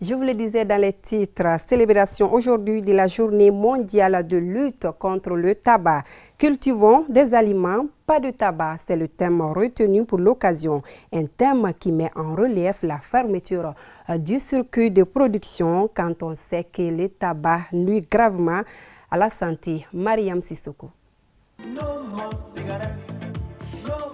Je vous le disais dans les titres, célébration aujourd'hui de la journée mondiale de lutte contre le tabac. Cultivons des aliments, pas de tabac, c'est le thème retenu pour l'occasion. Un thème qui met en relief la fermeture du circuit de production quand on sait que le tabac nuit gravement à la santé. Mariam Sissoko.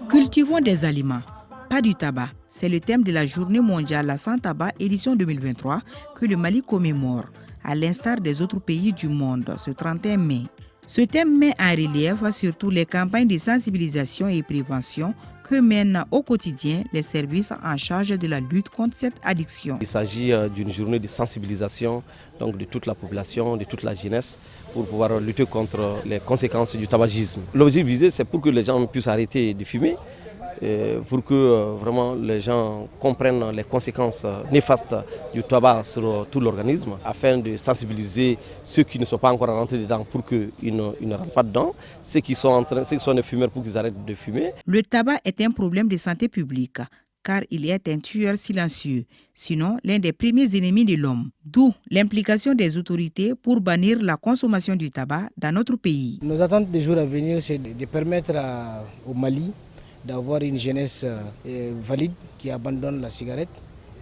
Cultivons des aliments, pas du tabac. C'est le thème de la Journée mondiale sans tabac édition 2023 que le Mali commémore, à l'instar des autres pays du monde, ce 31 mai. Ce thème met en relief surtout les campagnes de sensibilisation et prévention que mènent au quotidien les services en charge de la lutte contre cette addiction. Il s'agit d'une journée de sensibilisation donc de toute la population, de toute la jeunesse, pour pouvoir lutter contre les conséquences du tabagisme. L'objectif visé, c'est pour que les gens puissent arrêter de fumer, pour que vraiment les gens comprennent les conséquences néfastes du tabac sur tout l'organisme, afin de sensibiliser ceux qui ne sont pas encore rentrés dedans pour qu'ils ne rentrent pas dedans, ceux qui sont des fumeurs pour qu'ils arrêtent de fumer. Le tabac est un problème de santé publique, car il est un tueur silencieux, sinon l'un des premiers ennemis de l'homme. D'où l'implication des autorités pour bannir la consommation du tabac dans notre pays. Nos attentes des jours à venir, c'est de permettre au Mali d'avoir une jeunesse valide qui abandonne la cigarette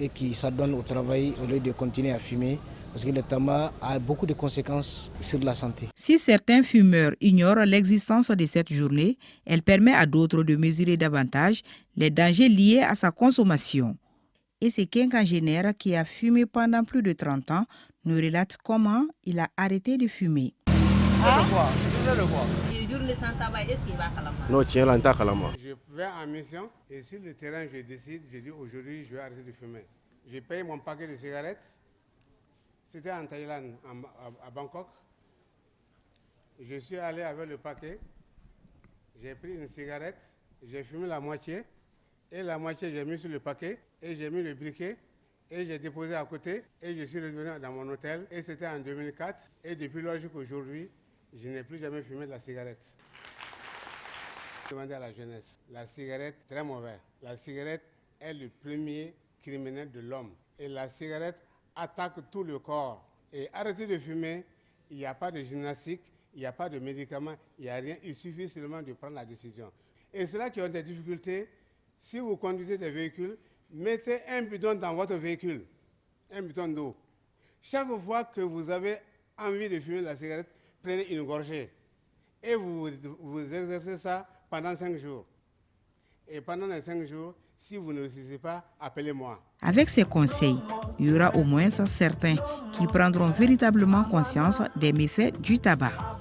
et qui s'adonne au travail au lieu de continuer à fumer, parce que le tabac a beaucoup de conséquences sur la santé. Si certains fumeurs ignorent l'existence de cette journée, elle permet à d'autres de mesurer davantage les dangers liés à sa consommation. Et c'est quinquagénaire qui a fumé pendant plus de 30 ans nous relate comment il a arrêté de fumer. Non, tiens, là, je vais en mission et sur le terrain, je décide, je dis aujourd'hui, je vais arrêter de fumer. J'ai payé mon paquet de cigarettes. C'était en Thaïlande, à Bangkok. Je suis allé avec le paquet. J'ai pris une cigarette, j'ai fumé la moitié. Et la moitié, j'ai mis sur le paquet. Et j'ai mis le briquet. Et j'ai déposé à côté. Et je suis revenu dans mon hôtel. Et c'était en 2004. Et depuis lors jusqu'à aujourd'hui, je n'ai plus jamais fumé de la cigarette. Demandez à la jeunesse. La cigarette, très mauvais. La cigarette est le premier criminel de l'homme. Et la cigarette attaque tout le corps. Et arrêtez de fumer, il n'y a pas de gymnastique, il n'y a pas de médicaments, il n'y a rien. Il suffit seulement de prendre la décision. Et ceux-là qui ont des difficultés, si vous conduisez des véhicules, mettez un bidon dans votre véhicule, un bidon d'eau. Chaque fois que vous avez envie de fumer la cigarette, prenez une gorgée. Et vous exercez ça pendant 5 jours. Et pendant les 5 jours, si vous ne réussissez pas, appelez-moi. Avec ces conseils, il y aura au moins certains qui prendront véritablement conscience des méfaits du tabac.